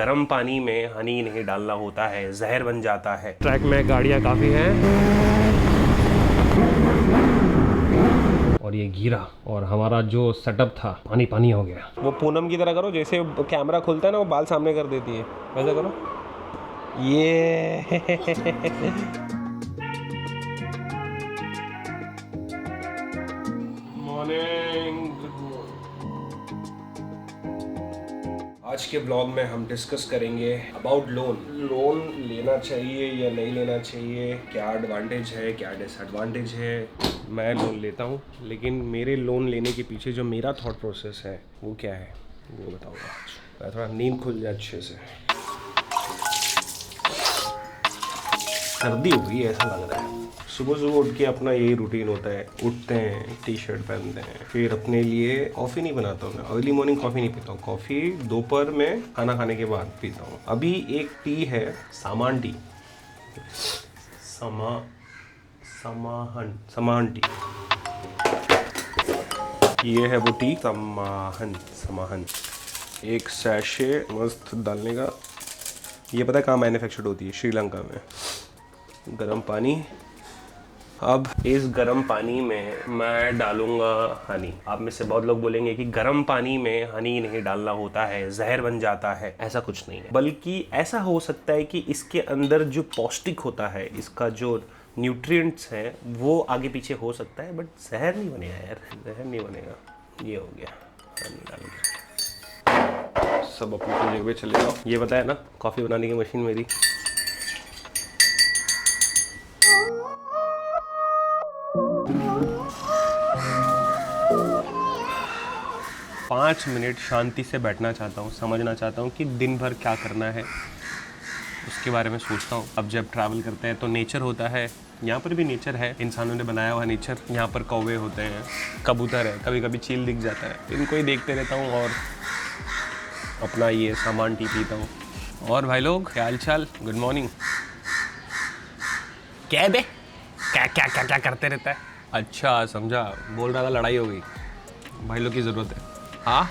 गर्म पानी में हनी नहीं डालना होता है, जहर बन जाता है। ट्रैक में गाड़ियां काफी हैं और ये गिरा और हमारा जो सेटअप था पानी पानी हो गया। वो पूनम की तरह करो, जैसे कैमरा खुलता है ना वो बाल सामने कर देती है, वैसा करो। ये मॉर्निंग। आज के ब्लॉग में हम डिस्कस करेंगे अबाउट लोन लेना चाहिए या नहीं लेना चाहिए, क्या एडवांटेज है क्या डिसएडवांटेज है। मैं लोन लेता हूँ, लेकिन मेरे लोन लेने के पीछे जो मेरा थॉट प्रोसेस है वो क्या है वो बताऊँगा आज। मैं थोड़ा नींद खुल जाए अच्छे से। सर्दी हो गई ऐसा लग रहा है। सुबह सुबह उठ के अपना यही रूटीन होता है, उठते हैं, टी शर्ट पहनते हैं, फिर अपने लिए कॉफ़ी नहीं बनाता हूँ मैं, अर्ली मॉर्निंग कॉफ़ी नहीं पीता हूँ। कॉफ़ी दोपहर में खाना खाने के बाद पीता हूँ। अभी एक टी है सामान टी, समाहन टी, ये है वो टी समाहन। एक सैशे मस्त डालने का। ये पता है कहाँ मैन्युफैक्चर्ड होती है? श्रीलंका में। गरम पानी। अब इस गरम पानी में मैं डालूंगा हनी। आप में से बहुत लोग बोलेंगे कि गरम पानी में हनी नहीं डालना होता है, जहर बन जाता है। ऐसा कुछ नहीं है, बल्कि ऐसा हो सकता है कि इसके अंदर जो पौष्टिक होता है, इसका जो न्यूट्रिएंट्स हैं वो आगे पीछे हो सकता है, बट जहर नहीं बनेगा यार, जहर नहीं बनेगा। ये हो गया, हनी डाल गया। सब अपनी जगह पे चले जाओ। ये बताया ना कॉफ़ी बनाने की मशीन मेरी। 5 मिनट शांति से बैठना चाहता हूँ, समझना चाहता हूँ कि दिन भर क्या करना है, उसके बारे में सोचता हूँ। अब जब ट्रैवल करते हैं तो नेचर होता है, यहाँ पर भी नेचर है, इंसानों ने बनाया हुआ नेचर। यहाँ पर कौवे होते हैं, कबूतर है, कभी कभी चील दिख जाता है, इनको ही देखते रहता हूँ और अपना ये सामान टी पीता हूँ। और भाई लोग क्या हाल चाल, गुड मॉर्निंग। क्या बे क्या क्या क्या क्या करते रहता है? अच्छा समझा, बोल रहा था लड़ाई हो गई, भाई लोग की ज़रूरत है। हाँ,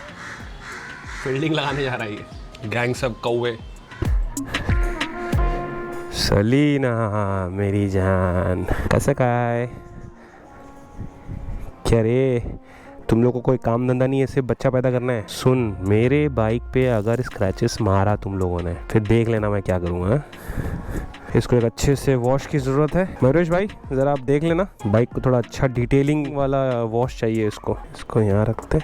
फील्डिंग लगाने जा रही है गैंग सब कौवे। सलीना मेरी जान, कैसे काय? क्या रे, तुम लोग को कोई काम धंधा नहीं है, सिर्फ बच्चा पैदा करना है? सुन, मेरे बाइक पे अगर स्क्रैचेस मारा तुम लोगों ने, फिर देख लेना मैं क्या करूँगा। इसको एक अच्छे से वॉश की ज़रूरत है। मयूरेश भाई ज़रा आप देख लेना, बाइक को थोड़ा अच्छा डिटेलिंग वाला वॉश चाहिए। इसको यहाँ रखते,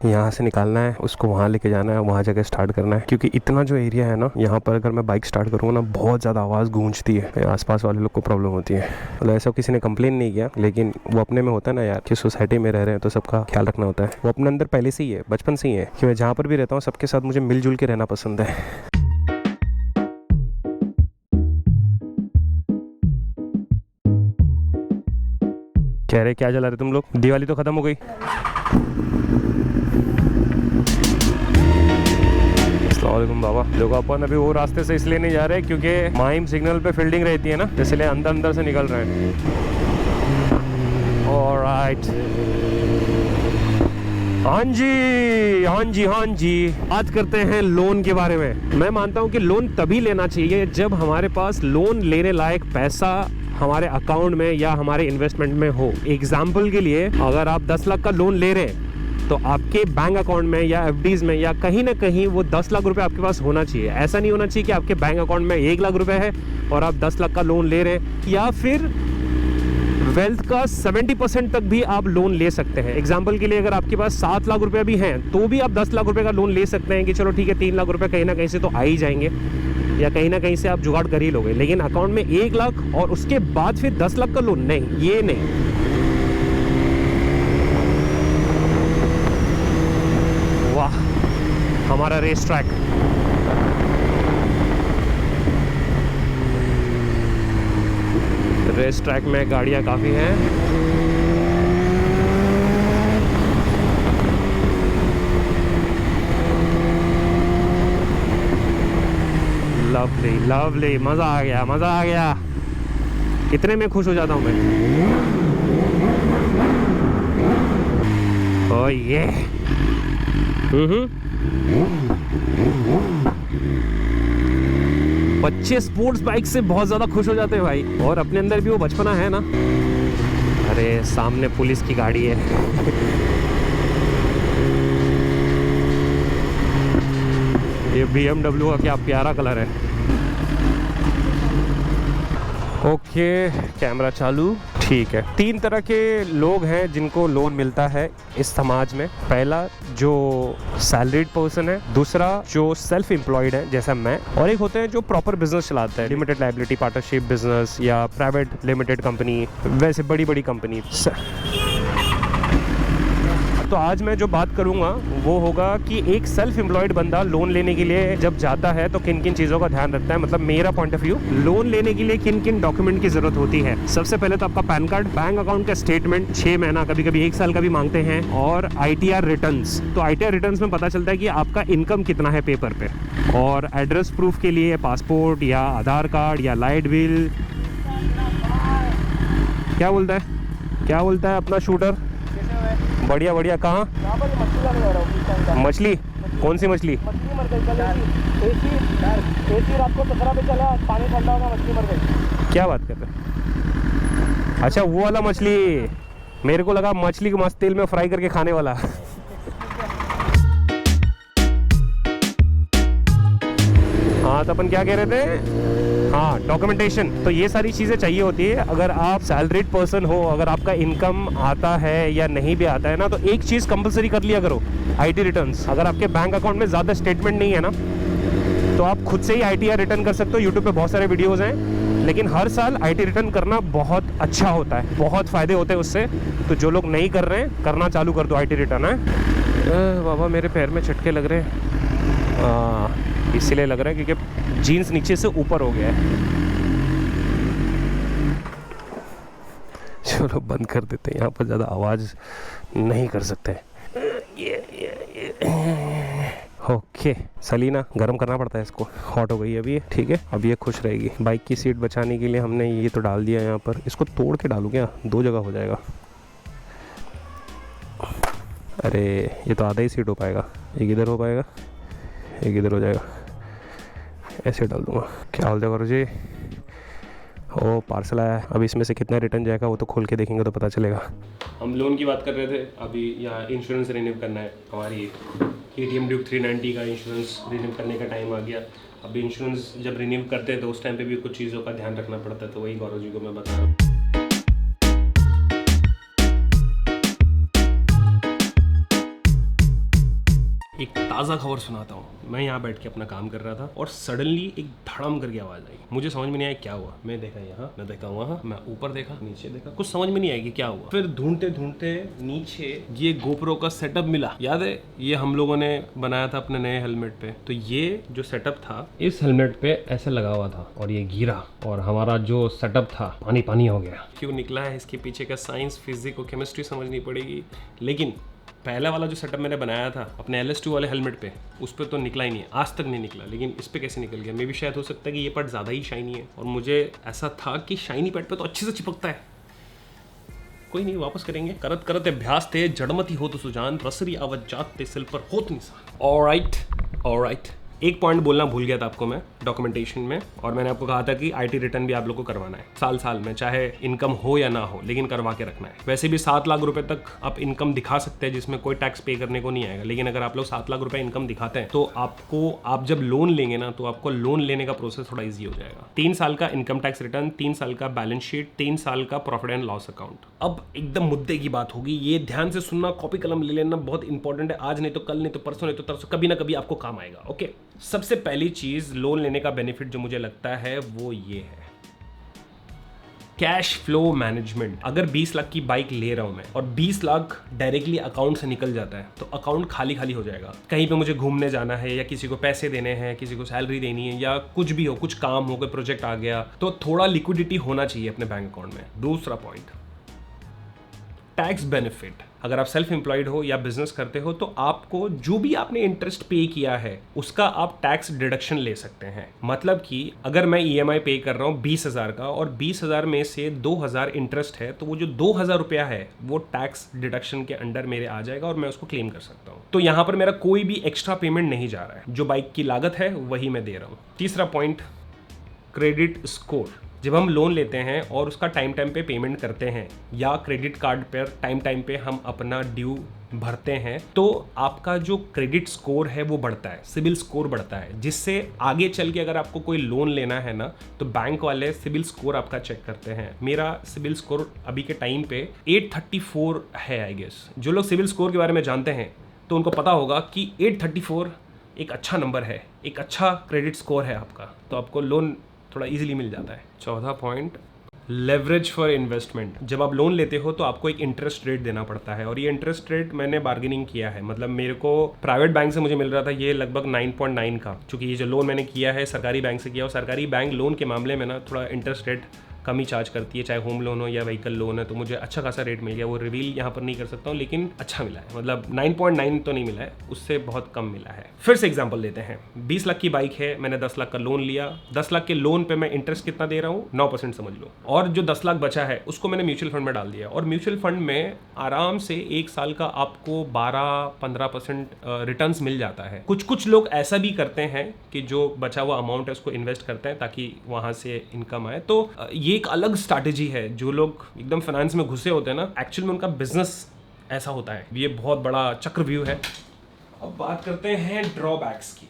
यहाँ से निकालना है, उसको वहाँ लेके जाना है, वहाँ जगह स्टार्ट करना है। क्योंकि इतना जो एरिया है ना, यहाँ पर अगर मैं बाइक स्टार्ट करूँगा ना, बहुत ज़्यादा आवाज़ गूंजती है, आसपास वाले लोग को प्रॉब्लम होती है। मतलब ऐसा किसी ने कंप्लेन नहीं किया, लेकिन वो अपने में होता है ना यार, कि सोसाइटी में रह रहे हैं तो सबका ख्याल रखना होता है। वो अपने अंदर पहले से ही है, बचपन से ही है, कि मैं जहाँ पर भी रहता हूँ सबके साथ मुझे मिलजुल के रहना पसंद है। कह रहे क्या जला रहे तुम लोग? दिवाली तो खत्म हो गई। अस्सलामुअलैकुम बाबा। लोग अपन अभी वो रास्ते से इसलिए नहीं जा रहे क्योंकि माहिम सिग्नल पे फील्डिंग रहती है ना, इसलिए अंदर से निकल रहे हैं। ऑलराइट, हाँ जी, बात करते हैं लोन के बारे में। मैं मानता हूँ कि लोन तभी लेना चाहिए जब हमारे पास लोन लेने लायक पैसा हमारे अकाउंट में या हमारे इन्वेस्टमेंट में हो। एग्जाम्पल के लिए, अगर आप 10 लाख का लोन ले रहे हैं तो आपके बैंक अकाउंट में या एफडीज में या कहीं ना कहीं वो 10 लाख रुपए आपके पास होना चाहिए। ऐसा नहीं होना चाहिए कि आपके बैंक अकाउंट में 1 लाख रुपए है और आप 10 लाख का लोन ले रहे हैं। या फिर वेल्थ का 70% तक भी आप लोन ले सकते हैं। एग्जाम्पल के लिए, अगर आपके पास 7 लाख रुपए भी हैं तो भी आप 10 लाख रुपए का लोन ले सकते हैं कि चलो ठीक है 3 लाख रुपए कहीं ना कहीं से तो आ ही जाएंगे, या कहीं ना कहीं से आप जुगाड़ कर ही लोगे। लेकिन अकाउंट में 1 लाख और उसके बाद फिर 10 लाख का लोन नहीं, ये नहीं। वाह, हमारा रेस ट्रैक। रेस ट्रैक में गाड़ियां काफ़ी हैं। लवली लवली, मज़ा आ गया, मज़ा आ गया। इतने में खुश हो जाता हूँ मैं। ओह ये बच्चे स्पोर्ट्स बाइक से बहुत ज़्यादा खुश हो जाते हैं भाई, और अपने अंदर भी वो बचपना है ना। अरे सामने पुलिस की गाड़ी है। ये BMW का क्या प्यारा कलर है। ओके, कैमरा चालू, ठीक है। 3 तरह के लोग हैं जिनको लोन मिलता है इस समाज में। पहला जो सैलरीड पर्सन है, दूसरा जो सेल्फ एम्प्लॉयड है जैसा मैं, और एक होते हैं जो प्रॉपर बिजनेस चलाते हैं, लिमिटेड लायबिलिटी पार्टनरशिप बिजनेस या प्राइवेट लिमिटेड कंपनी, वैसे बड़ी बड़ी कंपनी। तो आज मैं जो बात करूंगा वो होगा कि एक सेल्फ एम्प्लॉयड बंदा लोन लेने के लिए जब जाता है तो किन किन चीज़ों का ध्यान रखता है। मतलब मेरा पॉइंट ऑफ व्यू, लोन लेने के लिए किन किन डॉक्यूमेंट की ज़रूरत होती है। सबसे पहले तो आपका पैन कार्ड, बैंक अकाउंट का स्टेटमेंट, 6 महीना कभी कभी 1 साल का भी मांगते हैं, और ITR रिटर्न्स। तो ITR रिटर्न्स में पता चलता है कि आपका इनकम कितना है पेपर पे। और एड्रेस प्रूफ के लिए पासपोर्ट या आधार कार्ड या लाइट बिल। क्या बोलता है अपना शूटर? बढ़िया बढ़िया। कहाँ? मछली? कौन सी मछली? रात को 17 पे चला, पानी ठंडा होगा, मछली मर गई। क्या बात कर रहे हैं? अच्छा वो वाला मछली, मेरे को लगा मछली को मस्त तेल में फ्राई करके खाने वाला। हाँ, तो अपन क्या कह रहे थे? हाँ, डॉक्यूमेंटेशन। तो ये सारी चीज़ें चाहिए होती है अगर आप सैलरीड पर्सन हो। अगर आपका इनकम आता है या नहीं भी आता है ना, तो एक चीज़ कंपलसरी कर लिया करो, IT रिटर्न्स। अगर आपके बैंक अकाउंट में ज़्यादा स्टेटमेंट नहीं है ना, तो आप खुद से ही ITR रिटर्न कर सकते हो। यूट्यूब पे बहुत सारे वीडियोज़ हैं, लेकिन हर साल IT रिटर्न करना बहुत अच्छा होता है, बहुत फ़ायदे होते हैं उससे। तो जो लोग नहीं कर रहे हैं, करना चालू कर दो IT रिटर्न है। बाबा मेरे पैर में चटके लग रहे हैं, इसीलिए लग रहा है क्योंकि जीन्स नीचे से ऊपर हो गया है। चलो बंद कर देते हैं, यहाँ पर ज़्यादा आवाज़ नहीं कर सकते। ओके, सलीना गर्म करना पड़ता है इसको, हॉट हो गई है अभी ये, ठीक है। अब ये खुश रहेगी। बाइक की सीट बचाने के लिए हमने ये तो डाल दिया यहाँ पर। इसको तोड़ के डालूँ क्या? 2 जगह हो जाएगा। अरे ये तो आधा ही सीट हो पाएगा, एक इधर हो पाएगा, एक इधर हो जाएगा। ऐसे डाल दूंगा। क्या हाल करो जी? ओ पार्सल आया है। अब इसमें से कितना रिटर्न जाएगा वो तो खोल के देखेंगे तो पता चलेगा। हम लोन की बात कर रहे थे, अभी यहाँ इंश्योरेंस रिन्यू करना है। हमारी KTM Duke 390 का इंश्योरेंस रिन्यू करने का टाइम आ गया। अभी इंश्योरेंस जब रिन्यू करते हैं तो उस टाइम पे भी कुछ चीज़ों का ध्यान रखना पड़ता है, तो वही गौरव जी को मैं बता रहा हूँ। एक ताज़ा खबर सुनाता हूँ। मैं यहाँ बैठ के अपना काम कर रहा था और सडनली एक धड़म करके आवाज़ आई। मुझे समझ में नहीं आया क्या हुआ। मैं देखा यहाँ, मैं देखा वहाँ, मैं ऊपर देखा, नीचे देखा, कुछ समझ में नहीं आया कि क्या हुआ। फिर ढूंढते ढूंढते नीचे ये GoPro का सेटअप मिला। याद है, ये हम लोगों ने बनाया था अपने नए हेलमेट पे। तो ये जो सेटअप था इस हेलमेट पे ऐसे लगा हुआ था और ये गिरा और हमारा जो सेटअप था पानी पानी हो गया। क्यों निकला है इसके पीछे का साइंस, फिजिक्स और केमिस्ट्री समझनी पड़ेगी। लेकिन पहला वाला जो सेटअप मैंने बनाया था अपने LS2 वाले हेलमेट पे, उस पर तो निकला ही नहीं है, आज तक नहीं निकला। लेकिन इस पे कैसे निकल गया? मे भी शायद हो सकता है कि ये पार्ट ज़्यादा ही शाइनी है, और मुझे ऐसा था कि शाइनी पार्ट पे तो अच्छे से चिपकता है। कोई नहीं, वापस करेंगे। करत करत अभ्यास थे, जड़मती हो तो सुजान, रसरी आवत जात ते सिल पर होत निशान। ऑलराइट। एक पॉइंट बोलना भूल गया था आपको मैं डॉक्यूमेंटेशन में, और मैंने आपको कहा था कि IT रिटर्न भी आप लोग को करवाना है साल में, चाहे इनकम हो या ना हो, लेकिन करवा के रखना है। वैसे भी 7 लाख रुपए तक आप इनकम दिखा सकते हैं जिसमें कोई टैक्स पे करने को नहीं आएगा। लेकिन अगर आप लोग 7 लाख रुपए इनकम दिखाते हैं तो आप जब लोन लेंगे ना, तो आपको लोन लेने का प्रोसेस थोड़ा ईजी हो जाएगा। 3 साल का इनकम टैक्स रिटर्न, 3 साल का बैलेंस शीट, 3 साल का प्रॉफिट एंड लॉस अकाउंट। अब एकदम मुद्दे की बात होगी, ये ध्यान से सुनना, कॉपी कलम ले लेना, बहुत इंपॉर्टेंट है। आज नहीं तो कल, नहीं तो परसों, नहीं तो तरसों, कभी ना कभी आपको काम आएगा। ओके, सबसे पहली चीज लोन लेने का बेनिफिट जो मुझे लगता है वो ये है, कैश फ्लो मैनेजमेंट। अगर 20 लाख की बाइक ले रहा हूं मैं और 20 लाख डायरेक्टली अकाउंट से निकल जाता है, तो अकाउंट खाली खाली हो जाएगा। कहीं पे मुझे घूमने जाना है, या किसी को पैसे देने हैं, किसी को सैलरी देनी है, या कुछ भी हो, कुछ काम हो, कोई प्रोजेक्ट आ गया, तो थोड़ा लिक्विडिटी होना चाहिए अपने बैंक अकाउंट में। दूसरा पॉइंट, टैक्स बेनिफिट। अगर आप सेल्फ एम्प्लॉयड हो या बिजनेस करते हो, तो आपको जो भी आपने इंटरेस्ट पे किया है उसका आप टैक्स डिडक्शन ले सकते हैं। मतलब कि अगर मैं EMI पे कर रहा हूँ 20,000 का, और 20,000 में से 2,000 इंटरेस्ट है, तो वो जो 2,000 रुपया है वो टैक्स डिडक्शन के अंडर मेरे आ जाएगा और मैं उसको क्लेम कर सकता हूँ। तो यहाँ पर मेरा कोई भी एक्स्ट्रा पेमेंट नहीं जा रहा है, जो बाइक की लागत है वही मैं दे रहा हूँ। तीसरा पॉइंट, क्रेडिट स्कोर। जब हम लोन लेते हैं और उसका टाइम पे पेमेंट करते हैं या क्रेडिट कार्ड पर टाइम पे हम अपना ड्यू भरते हैं तो आपका जो क्रेडिट स्कोर है वो बढ़ता है, सिबिल स्कोर बढ़ता है, जिससे आगे चल के अगर आपको कोई लोन लेना है ना तो बैंक वाले सिबिल स्कोर आपका चेक करते हैं। मेरा सिबिल स्कोर अभी के टाइम पे 834 है आई गेस। जो लोग सिबिल स्कोर के बारे में जानते हैं तो उनको पता होगा कि 834 एक अच्छा नंबर है, एक अच्छा क्रेडिट स्कोर है आपका, तो आपको लोन थोड़ा इजीली मिल जाता है। चौथा पॉइंट, लेवरेज फॉर इन्वेस्टमेंट। जब आप लोन लेते हो तो आपको एक इंटरेस्ट रेट देना पड़ता है और ये इंटरेस्ट रेट मैंने बार्गेनिंग किया है। मतलब मेरे को प्राइवेट बैंक से मुझे मिल रहा था ये लगभग 9.9 का, क्योंकि ये जो लोन मैंने किया है सरकारी बैंक से किया और सरकारी बैंक लोन के मामले में ना थोड़ा इंटरेस्ट रेट कम ही चार्ज करती है, चाहे होम लोन हो या व्हीकल लोन है। तो मुझे अच्छा खासा रेट मिल गया, वो रिवील यहाँ पर नहीं कर सकता हूँ, लेकिन अच्छा मिला है। मतलब 9.9 तो नहीं मिला है, उससे बहुत कम मिला है। फिर से एग्जांपल लेते हैं, 20 लाख की बाइक है, मैंने 10 लाख का लोन लिया। 10 लाख के लोन पे मैं इंटरेस्ट कितना दे रहा हूँ, 9% समझ लो, और जो 10 लाख बचा है उसको मैंने म्यूचुअल फंड में डाल दिया। और म्यूचुअल फंड में आराम से 1 साल का आपको 12-15% रिटर्न्स मिल जाता है। कुछ लोग ऐसा भी करते हैं कि जो बचा हुआ अमाउंट है उसको इन्वेस्ट करते हैं ताकि वहां से इनकम आए। तो ये एक अलग स्ट्रैटेजी है। जो लोग एकदम फाइनेंस में घुसे होते हैं ना, एक्चुअल में उनका बिजनेस ऐसा होता है। ये बहुत बड़ा चक्रव्यूह है। अब बात करते हैं ड्रॉबैक्स की।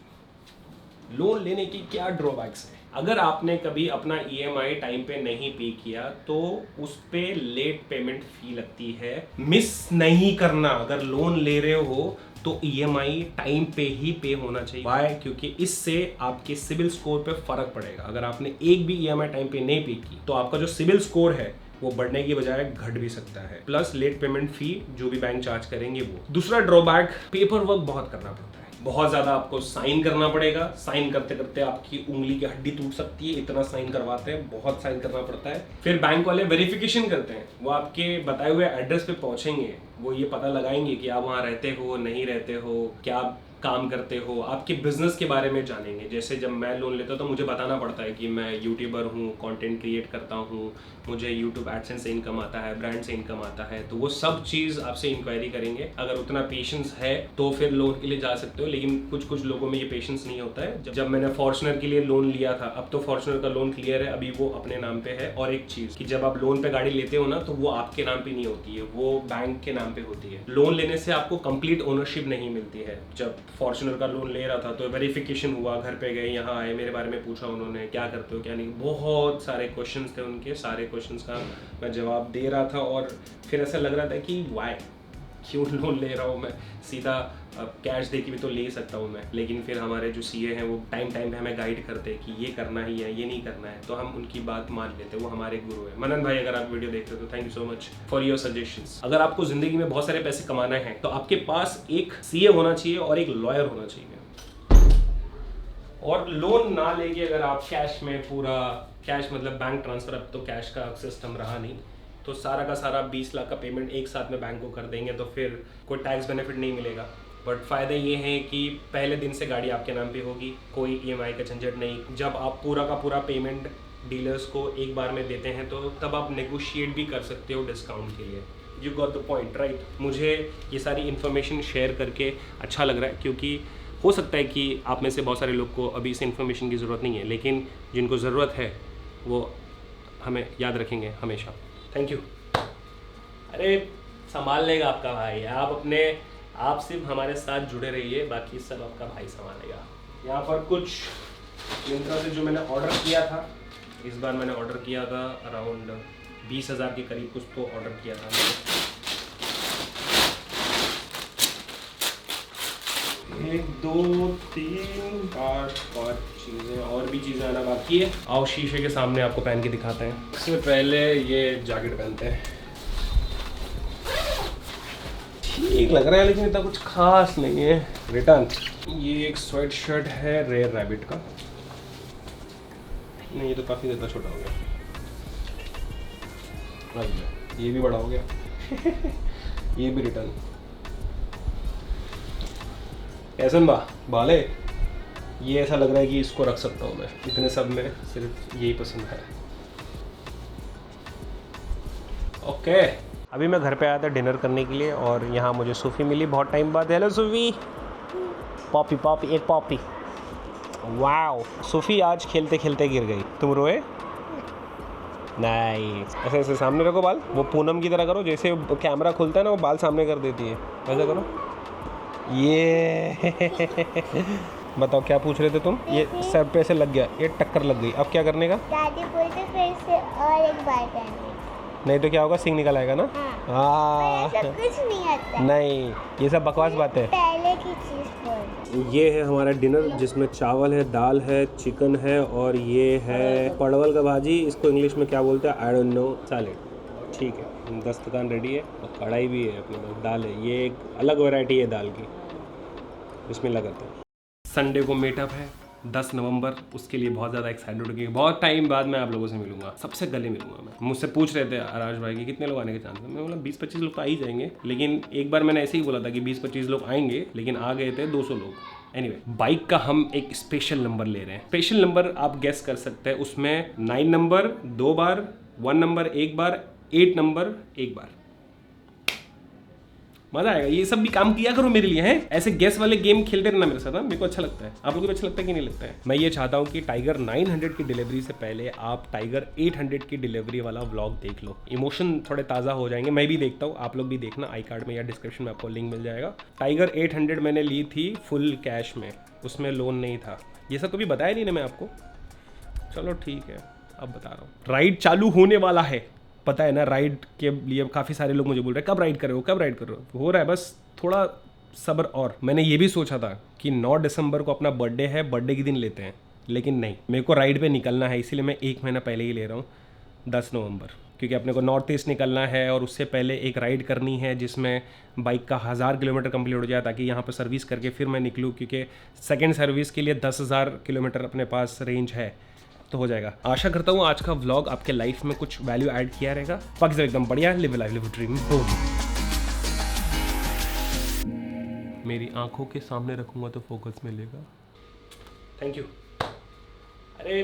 लोन लेने की क्या ड्रॉबैक्स है? अगर आपने कभी अपना ईएमआई टाइम पे नहीं पे किया तो उस पे लेट पेमेंट फी लगती है। मिस नहीं करना, अगर लोन ले रहे हो तो ईएमआई टाइम पे ही पे होना चाहिए। वाई? क्योंकि इससे आपके सिबिल स्कोर पे फर्क पड़ेगा। अगर आपने एक भी ईएमआई टाइम पे नहीं पे की तो आपका जो सिबिल स्कोर है वो बढ़ने की बजाय घट भी सकता है, प्लस लेट पेमेंट फी जो भी बैंक चार्ज करेंगे वो। दूसरा ड्रॉबैक, पेपर वर्क बहुत करना पड़ता है, बहुत ज्यादा आपको साइन करना पड़ेगा। साइन करते करते आपकी उंगली की हड्डी टूट सकती है, इतना साइन करवाते हैं, बहुत साइन करना पड़ता है। फिर बैंक वाले वेरिफिकेशन करते हैं, वो आपके बताए हुए एड्रेस पे पहुंचेंगे, वो ये पता लगाएंगे कि आप वहाँ रहते हो नहीं रहते हो, क्या काम करते हो, आपके बिजनेस के बारे में जानेंगे। जैसे जब मैं लोन लेता हूँ तो मुझे बताना पड़ता है कि मैं यूट्यूबर हूँ, कंटेंट क्रिएट करता हूँ, मुझे यूट्यूब एडसेंस से इनकम आता है, ब्रांड से इनकम आता है, तो वो सब चीज़ आपसे इंक्वायरी करेंगे। अगर उतना पेशेंस है तो फिर लोन के लिए जा सकते हो, लेकिन कुछ लोगों में ये पेशेंस नहीं होता है। जब मैंने फॉर्च्यूनर के लिए लोन लिया था, अब तो फॉर्च्यूनर का लोन क्लियर है, अभी वो अपने नाम पे है। और एक चीज़ कि जब आप लोन पे गाड़ी लेते हो ना तो वो आपके नाम पे नहीं होती है, वो बैंक के नाम पे होती है। लोन लेने से आपको कंप्लीट ओनरशिप नहीं मिलती है। जब फॉर्च्यूनर का लोन ले रहा था तो वेरिफिकेशन हुआ, घर पे गए, यहाँ आए, मेरे बारे में पूछा उन्होंने, क्या करते हो क्या नहीं, बहुत सारे क्वेश्चंस थे उनके। सारे क्वेश्चंस का मैं जवाब दे रहा था और फिर ऐसा लग रहा था कि वाई, क्यों लोन ले रहा हूँ मैं, सीधा कैश दे के भी तो ले सकता हूँ मैं। लेकिन फिर हमारे जो सीए हैं वो टाइम पे हमें गाइड करते हैं कि ये करना ही है, ये नहीं करना है, तो हम उनकी बात मान लेते हैं। वो हमारे गुरु है। मनन भाई, अगर आप वीडियो देखते हो तो thank you so much for your suggestions. अगर आपको जिंदगी में बहुत सारे पैसे कमाना है तो आपके पास एक सीए होना चाहिए और एक लॉयर होना चाहिए। और लोन ना लेके अगर आप कैश में, पूरा कैश मतलब बैंक ट्रांसफर, अब तो कैश का सिस्टम रहा नहीं, तो सारा का सारा 20 लाख का पेमेंट एक साथ में बैंक को कर देंगे तो फिर कोई टैक्स बेनिफिट नहीं मिलेगा। बट फ़ायदे ये हैं कि पहले दिन से गाड़ी आपके नाम पे होगी, कोई ईएमआई का झंझट नहीं। जब आप पूरा का पूरा पेमेंट डीलर्स को एक बार में देते हैं तो तब आप नेगोशिएट भी कर सकते हो डिस्काउंट के लिए। You got the point right. मुझे ये सारी इन्फॉर्मेशन शेयर करके अच्छा लग रहा है, क्योंकि हो सकता है कि आप में से बहुत सारे लोग को अभी इस इन्फॉर्मेशन की ज़रूरत नहीं है, लेकिन जिनको ज़रूरत है वो हमें याद रखेंगे हमेशा। Thank you. अरे संभाल लेगा आपका भाई, आप सिर्फ हमारे साथ जुड़े रहिए, बाकी सब आपका भाई संभालेगा। यहाँ पर कुछ मिंत्रा से जो मैंने ऑर्डर किया था, इस बार मैंने ऑर्डर किया था अराउंड 20,000 के करीब कुछ तो ऑर्डर किया था मैंने। 1 2 3 4 5 चीज़ें, और भी चीज़ें आना बाकी है। आओ शीशे के सामने आपको पहन के दिखाते हैं। इससे पहले ये जैकेट पहनते हैं। ठीक लग रहा है लेकिन इतना कुछ खास नहीं है। रिटर्न। ये एक स्वेट शर्ट है रेयर रैबिट का। नहीं, ये तो काफ़ी ज़्यादा छोटा हो गया। ये भी बड़ा हो गया। ये भी रिटर्न। ऐसन बाले, ये ऐसा लग रहा है कि इसको रख सकता हूँ मैं। इतने सब में सिर्फ यही पसंद है। ओके, अभी मैं घर पे आया था डिनर करने के लिए और यहाँ मुझे सूफी मिली बहुत टाइम बाद। हेलो सूफी। पॉपी एक पॉपी। वाओ, सूफी आज खेलते खेलते गिर गई। तुम रोए? नहीं, ऐसे ऐसे सामने रखो बाल, वो पूनम की तरह करो, जैसे कैमरा खुलता है ना वो बाल सामने कर देती है, ऐसा करो। ये बताओ क्या पूछ रहे थे तुम? ये सर पे से लग गया, ये टक्कर लग गई, अब क्या करने का? दादी बोलते फिर से और एक बार करने। नहीं तो क्या होगा, सिंग निकल आएगा ना। हाँ सब कुछ नहीं आता। नहीं, ये सब बकवास बात है। पहले की चीज बोल। ये है हमारा डिनर जिसमें चावल है, दाल है, चिकन है और ये है परवल का भाजी, इसको इंग्लिश में क्या बोलते हैं आई डोंट नो, सैलेड। ठीक है, दस्तरखान रेडी है और कढ़ाई भी है अपने पास, दाल है, ये एक अलग वैरायटी है दाल की। बिस्मिल्लाह करते हैं। संडे को मीटअप है 10 नवंबर, उसके लिए बहुत ज़्यादा एक्साइटेड हो गई। बहुत टाइम बाद मैं आप लोगों से मिलूंगा, सबसे गले मिलूंगा मैं। मुझसे पूछ रहे थे आराज भाई कि कितने लोग आने के चांस है, मैं बोला 20-25 लोग तो आ ही जाएंगे। लेकिन एक बार मैंने ऐसे ही बोला था कि 20-25 लोग आएंगे, लेकिन आ गए थे 200 लोग। एनीवे, बाइक का हम एक स्पेशल नंबर ले रहे हैं। स्पेशल नंबर आप गेस कर सकते हैं, उसमें 9 नंबर 2 बार, 1 नंबर 1 बार, 8 नंबर 1 बार। मजा आएगा, ये सब भी काम किया करो मेरे लिए, हैं ऐसे गैस वाले गेम खेलते रहना मेरे साथ। मेरे को अच्छा लगता है, आप लोगों को अच्छा लगता है कि नहीं लगता है? मैं ये चाहता हूँ कि टाइगर 900 की डिलीवरी से पहले आप टाइगर 800 की डिलीवरी वाला व्लॉग देख लो, इमोशन थोड़े ताज़ा हो जाएंगे। मैं भी देखता हूँ, आप लोग भी देखना, आई कार्ड में या डिस्क्रिप्शन में आपको लिंक मिल जाएगा। टाइगर 800 मैंने ली थी फुल कैश में, उसमें लोन नहीं था। ये सब कभी बताया नहीं ना मैं आपको, चलो ठीक है अब बता रहा हूँ। राइड चालू होने वाला है, पता है ना, राइड के लिए काफ़ी सारे लोग मुझे बोल रहे हैं कब राइड कर रहे हो, कब राइड कर रहे हो रहा है, बस थोड़ा सब्र। और मैंने ये भी सोचा था कि 9 दिसंबर को अपना बर्थडे है, बर्थडे के दिन लेते हैं, लेकिन नहीं, मेरे को राइड पे निकलना है, इसीलिए मैं 1 महीना पहले ही ले रहा हूँ 10 नवंबर, क्योंकि अपने को नॉर्थ ईस्ट निकलना है और उससे पहले एक राइड करनी है जिसमें बाइक का 1000 किलोमीटर कंप्लीट हो जाए, ताकि यहाँ पर सर्विस करके फिर मैं निकलूँ, क्योंकि सेकेंड सर्विस के लिए 10,000 किलोमीटर अपने पास रेंज है, तो हो जाएगा। आशा करता हूँ आज का व्लॉग आपके लाइफ में कुछ वैल्यू ऐड किया रहेगा। बाकी सब एकदम बढ़िया, लिव लाइफ लिव ड्रीम। मेरी आंखों के सामने रखूंगा तो फोकस मिलेगा। Thank you. अरे